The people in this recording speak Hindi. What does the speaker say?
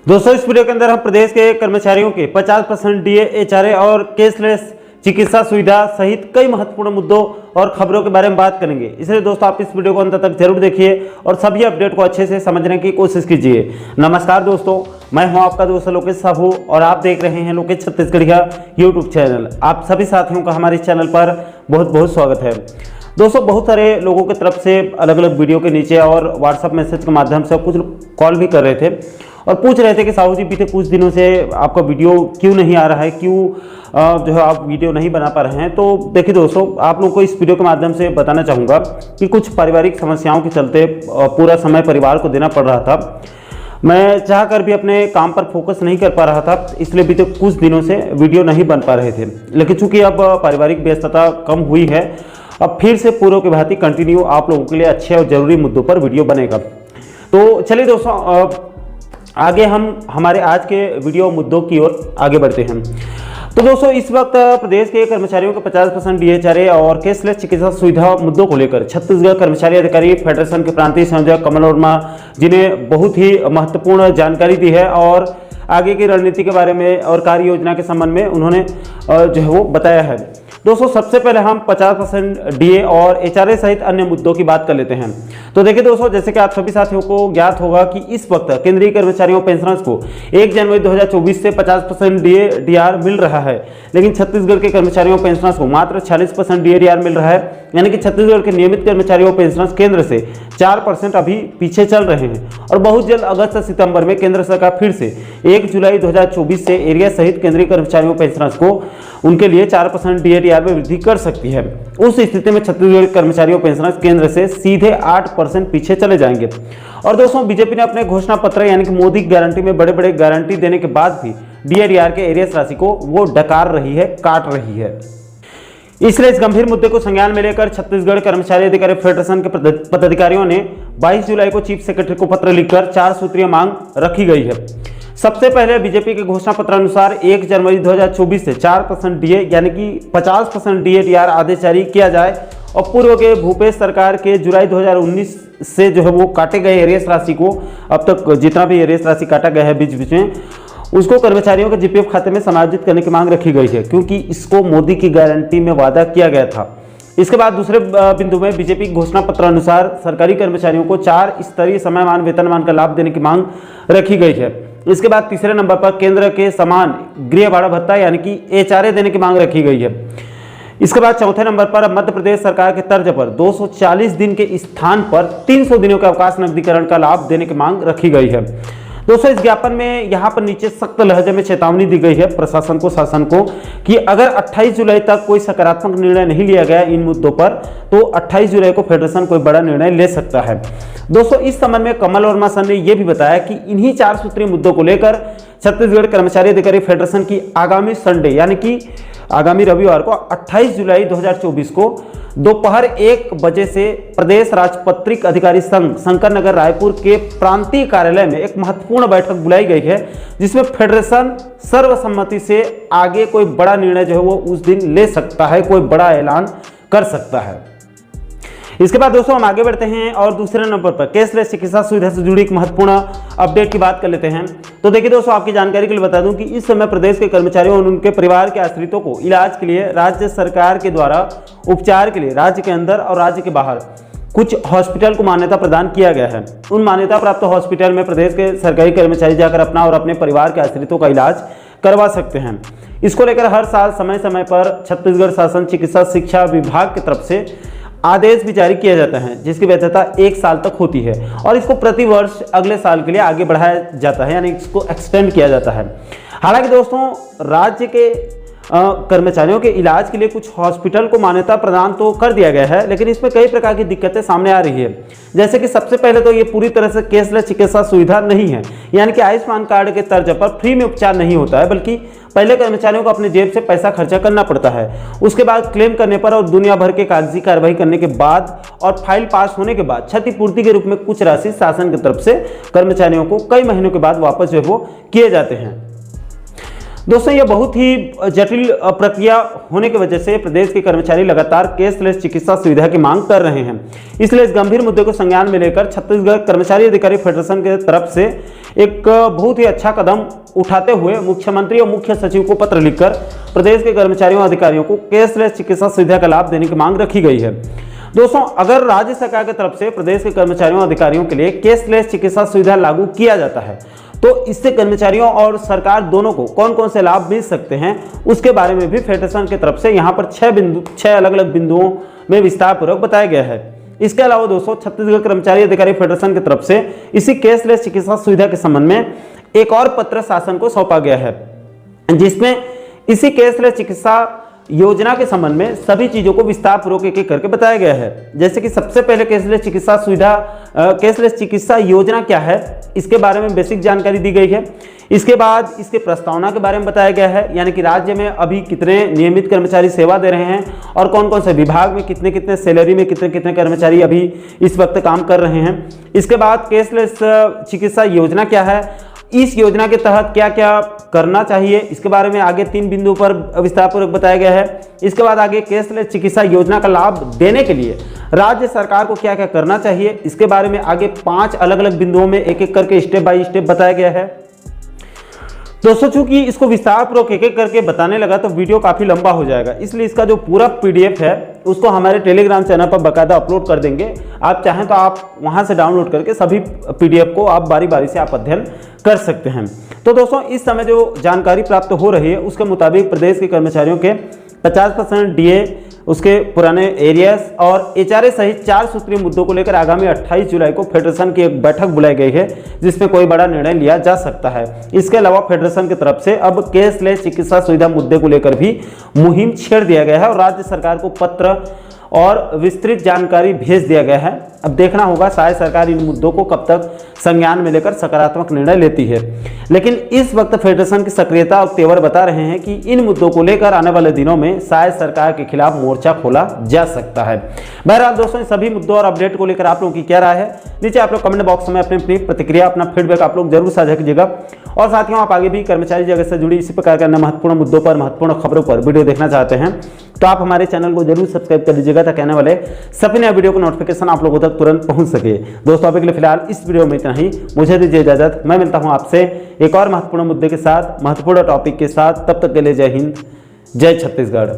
दोस्तों इस वीडियो के अंदर हम प्रदेश के कर्मचारियों के 50% डीए, एचआरए और कैशलेस चिकित्सा सुविधा सहित कई महत्वपूर्ण मुद्दों और खबरों के बारे में बात करेंगे। इसलिए दोस्तों आप इस वीडियो को अंत तक जरूर देखिए और सभी अपडेट को अच्छे से समझने की कोशिश कीजिए। नमस्कार दोस्तों, मैं हूं आपका दोस्त लोकेश साहू और आप देख रहे हैं लोकेश छत्तीसगढ़िया यूट्यूब चैनल। आप सभी साथियों का हमारे चैनल पर बहुत बहुत स्वागत है। दोस्तों बहुत सारे लोगों की तरफ से अलग अलग वीडियो के नीचे और व्हाट्सएप मैसेज के माध्यम से कुछ कॉल भी कर रहे थे और पूछ रहे थे कि साहू जी बीते कुछ दिनों से आपका वीडियो क्यों नहीं आ रहा है, क्यों जो है आप वीडियो नहीं बना पा रहे हैं। तो देखिए दोस्तों, आप लोगों को इस वीडियो के माध्यम से बताना चाहूँगा कि कुछ पारिवारिक समस्याओं के चलते पूरा समय परिवार को देना पड़ रहा था। मैं चाहकर भी अपने काम पर फोकस नहीं कर पा रहा था, इसलिए बीते कुछ दिनों से वीडियो नहीं बन पा रहे थे। लेकिन चूंकि अब पारिवारिक व्यस्तता कम हुई है, अब फिर से पूर्व की भांति कंटिन्यू आप लोगों के लिए अच्छे और जरूरी मुद्दों पर वीडियो बनेगा। तो चलिए दोस्तों, आगे हम हमारे आज के वीडियो मुद्दों की ओर आगे बढ़ते हैं। तो दोस्तों इस वक्त प्रदेश के कर्मचारियों के 50% डीएचआरए और कैशलेस चिकित्सा सुविधा मुद्दों को लेकर छत्तीसगढ़ कर्मचारी अधिकारी फेडरेशन के प्रांतीय संयोजक कमल वर्मा जी ने बहुत ही महत्वपूर्ण जानकारी दी है और आगे की रणनीति के बारे में और कार्य योजना के संबंध में उन्होंने जो है वो बताया है। दोस्तों सबसे पहले हम 50% डीए और एचआरए सहित अन्य मुद्दों की बात कर लेते हैं। तो देखिए दोस्तों, जैसे कि आप सभी साथियों को ज्ञात होगा कि इस वक्त केंद्रीय कर्मचारियों पेंशनर्स को 1 जनवरी 2024 से 50% डीए डीआर मिल रहा है, लेकिन छत्तीसगढ़ के कर्मचारियों पेंशनर्स को मात्र 46% डीए डीआर मिल रहा है। यानी कि छत्तीसगढ़ के नियमित कर्मचारियों पेंशनर्स केंद्र से 4% अभी पीछे चल रहे हैं और बहुत जल्द अगस्त सितंबर में केंद्र सरकार फिर से 1 जुलाई 2024 से एरिया सहित केंद्रीय कर्मचारियों पेंशनर्स को उनके लिए 4% डीए डीआर में वृद्धि कर सकती है। उस स्थिति में छत्तीसगढ़ कर्मचारियों पेंशनर्स केंद्र से सीधे 8% पीछे चले जाएंगे। और दोस्तों बीजेपी ने अपने घोषणा पत्र यानी कि मोदी गारंटी में बड़े बड़े गारंटी देने के बाद भी डीए डीआर के एरियस राशि को वो डकार रही है, काट रही है। इसलिए इस गंभीर मुद्दे को संज्ञान में लेकर छत्तीसगढ़ कर्मचारी अधिकारी फेडरेशन के पदाधिकारियों ने 22 जुलाई को चीफ सेक्रेटरी को पत्र लिखकर 4 सूत्रीय मांग रखी गई है। सबसे पहले बीजेपी के घोषणा पत्र अनुसार 1 जनवरी 2024 से 4% डीए यानी कि 50% डीए डीआर आदेश जारी किया जाए और पूर्व के भूपेश सरकार के जुलाई 2019 से जो है वो काटे गए एरियस राशि को, अब तक जितना भी एरियस राशि काटा गया है बीच बीच में, उसको कर्मचारियों के जीपीएफ खाते में समायोजित करने की मांग रखी गई है, क्योंकि इसको मोदी की गारंटी में वादा किया गया था। इसके बाद दूसरे बिंदु में बीजेपी घोषणा पत्र अनुसार सरकारी कर्मचारियों को 4 स्तरीय समयमान वेतनमान का लाभ देने की मांग रखी गई है। इसके बाद तीसरे नंबर पर केंद्र के समान गृह भाड़ा भत्ता यानी कि एचआरए देने की मांग रखी गई है। इसके बाद चौथे नंबर पर मध्य प्रदेश सरकार के तर्ज पर 240 दिन के स्थान पर 300 दिनों के अवकाश नकदीकरण का लाभ देने की मांग रखी गई है। दोस्तों इस ज्ञापन में यहाँ पर नीचे सख्त लहजे में चेतावनी दी गई है प्रशासन को, शासन को, कि अगर 28 जुलाई तक कोई सकारात्मक निर्णय नहीं लिया गया इन मुद्दों पर तो 28 जुलाई को फेडरेशन कोई बड़ा निर्णय ले सकता है। दोस्तों इस संबंध में कमल वर्मा सर ने यह भी बताया कि इन्हीं 4 सूत्रीय मुद्दों को लेकर छत्तीसगढ़ कर्मचारी अधिकारी फेडरेशन की आगामी संडे यानी कि आगामी रविवार को 28 जुलाई 2024 को दोपहर 1 बजे से प्रदेश राजपत्रित अधिकारी संघ शंकर नगर रायपुर के प्रांतीय कार्यालय में एक महत्वपूर्ण बैठक बुलाई गई है, जिसमें फेडरेशन सर्वसम्मति से आगे कोई बड़ा निर्णय जो है वो उस दिन ले सकता है, कोई बड़ा ऐलान कर सकता है। इसके बाद दोस्तों हम आगे बढ़ते हैं और दूसरे नंबर पर कैशलेस चिकित्सा सुविधा से जुड़ी एक महत्वपूर्ण अपडेट की बात कर लेते हैं। तो देखिए दोस्तों, आपकी जानकारी के लिए बता दूं कि इस समय प्रदेश के कर्मचारियों और उनके परिवार के आश्रितों को इलाज के लिए राज्य सरकार के द्वारा उपचार के लिए राज्य के अंदर और राज्य के बाहर कुछ हॉस्पिटल को मान्यता प्रदान किया गया है। उन मान्यता प्राप्त हॉस्पिटल में प्रदेश के सरकारी कर्मचारी जाकर अपना और अपने परिवार के आश्रितों का इलाज करवा सकते हैं। इसको लेकर हर साल समय समय पर छत्तीसगढ़ शासन चिकित्सा शिक्षा विभाग की तरफ से आदेश भी जारी किया जाता है, जिसकी वैधता 1 साल तक होती है और इसको प्रति वर्ष अगले साल के लिए आगे बढ़ाया जाता है, यानी इसको एक्सटेंड किया जाता है। हालांकि दोस्तों राज्य के कर्मचारियों के इलाज के लिए कुछ हॉस्पिटल को मान्यता प्रदान तो कर दिया गया है, लेकिन इसमें कई प्रकार की दिक्कतें सामने आ रही है। जैसे कि सबसे पहले तो ये पूरी तरह से कैशलेस चिकित्सा सुविधा नहीं है, यानी कि आयुष्मान कार्ड के तर्ज पर फ्री में उपचार नहीं होता है, बल्कि पहले कर्मचारियों को अपने जेब से पैसा खर्चा करना पड़ता है। उसके बाद क्लेम करने पर और दुनिया भर के कागजी कार्रवाई करने के बाद और फाइल पास होने के बाद क्षतिपूर्ति के रूप में कुछ राशि शासन की तरफ से कर्मचारियों को कई महीनों के बाद वापस जो है वो किए जाते हैं। दोस्तों ये बहुत ही जटिल प्रक्रिया होने की वजह से प्रदेश के कर्मचारी लगातार कैशलेस चिकित्सा सुविधा की मांग कर रहे हैं। इसलिए इस गंभीर मुद्दे को संज्ञान में लेकर छत्तीसगढ़ कर्मचारी अधिकारी फेडरेशन के तरफ से एक बहुत ही अच्छा कदम उठाते हुए मुख्यमंत्री और मुख्य सचिव को पत्र लिखकर प्रदेश के कर्मचारियों और अधिकारियों को कैशलेस चिकित्सा सुविधा का लाभ देने की मांग रखी गई है। दोस्तों अगर राज्य सरकार की तरफ से प्रदेश के कर्मचारियों और अधिकारियों के लिए कैशलेस चिकित्सा सुविधा लागू किया जाता है तो इससे कर्मचारियों और सरकार दोनों को कौन कौन से लाभ मिल सकते हैं उसके बारे में भी फेडरेशन की तरफ से यहाँ पर 6 अलग अलग बिंदुओं में विस्तार पूर्वक बताया गया है। इसके अलावा दोस्तों छत्तीसगढ़ कर्मचारी अधिकारी फेडरेशन की तरफ से इसी कैशलेस चिकित्सा सुविधा के संबंध में एक और पत्र शासन को सौंपा गया है, जिसमें इसी कैशलेस चिकित्सा योजना के संबंध में सभी चीजों को विस्तार पूर्वक एक एक करके बताया गया है। जैसे कि सबसे पहले कैशलेस चिकित्सा सुविधा कैशलेस चिकित्सा योजना क्या है इसके बारे में बेसिक जानकारी दी गई है। इसके बाद इसके प्रस्तावना के बारे में बताया गया है, यानी कि राज्य में अभी कितने नियमित कर्मचारी सेवा दे रहे हैं और कौन कौन से विभाग में कितने कितने सैलरी में कितने कितने कर्मचारी अभी इस वक्त काम कर रहे हैं। इसके बाद कैशलेस चिकित्सा योजना क्या है, इस योजना के तहत क्या क्या करना चाहिए, इसके बारे में आगे 3 बिंदुओं पर विस्तारपूर्वक बताया गया है। इसके बाद आगे कैशलेस चिकित्सा योजना का लाभ देने के लिए राज्य सरकार को क्या क्या करना चाहिए, इसके बारे में आगे 5 अलग अलग बिंदुओं में एक एक करके स्टेप बाय स्टेप बताया गया है। दोस्तों चूंकि इसको विस्तारपूर्वक एक एक करके बताने लगा तो वीडियो काफी लंबा हो जाएगा, इसलिए इसका जो पूरा पीडीएफ है उसको हमारे टेलीग्राम चैनल पर बकायदा अपलोड कर देंगे। आप चाहें तो आप वहां से डाउनलोड करके सभी पीडीएफ को आप बारी बारी से आप अध्ययन कर सकते हैं। तो दोस्तों इस समय जो जानकारी प्राप्त हो रही है उसके मुताबिक प्रदेश के कर्मचारियों के 50% डीए, उसके पुराने एरियर्स और एचआरए सहित 4 सूत्रीय मुद्दों को लेकर आगामी 28 जुलाई को फेडरेशन की एक बैठक बुलाई गई है, जिसमें कोई बड़ा निर्णय लिया जा सकता है। इसके अलावा फेडरेशन की तरफ से अब कैशलेस चिकित्सा सुविधा मुद्दे को लेकर भी मुहिम छेड़ दिया गया है और राज्य सरकार को पत्र और विस्तृत जानकारी भेज दिया गया है। अब देखना होगा शायद सरकार इन मुद्दों को कब तक संज्ञान में लेकर सकारात्मक निर्णय लेती है, लेकिन इस वक्त फेडरेशन की सक्रियता और तेवर बता रहे हैं कि इन मुद्दों को लेकर आने वाले दिनों में शायद सरकार के खिलाफ मोर्चा खोला जा सकता है। बहरहाल दोस्तों इन सभी मुद्दों और अपडेट को लेकर आप लोगों की क्या राय है, नीचे आप लोग कमेंट बॉक्स में अपनी अपनी प्रतिक्रिया, अपना फीडबैक आप लोग जरूर साझा कीजिएगा। और साथियों आप आगे भी कर्मचारी जगत से जुड़ी इसी प्रकार के अन्य महत्वपूर्ण मुद्दों पर, महत्वपूर्ण खबरों पर वीडियो देखना चाहते हैं तो आप हमारे चैनल को जरूर सब्सक्राइब कर लीजिएगा ताकि आने वाले सभी नए वीडियो को नोटिफिकेशन आप लोगों तक तुरंत पहुंच सके। दोस्तों अभी के लिए फिलहाल इस वीडियो में इतना ही, मुझे दीजिए इजाजत। मैं मिलता हूं आपसे एक और महत्वपूर्ण मुद्दे के साथ, महत्वपूर्ण टॉपिक के साथ। तब तक के लिए जय हिंद, जय छत्तीसगढ़।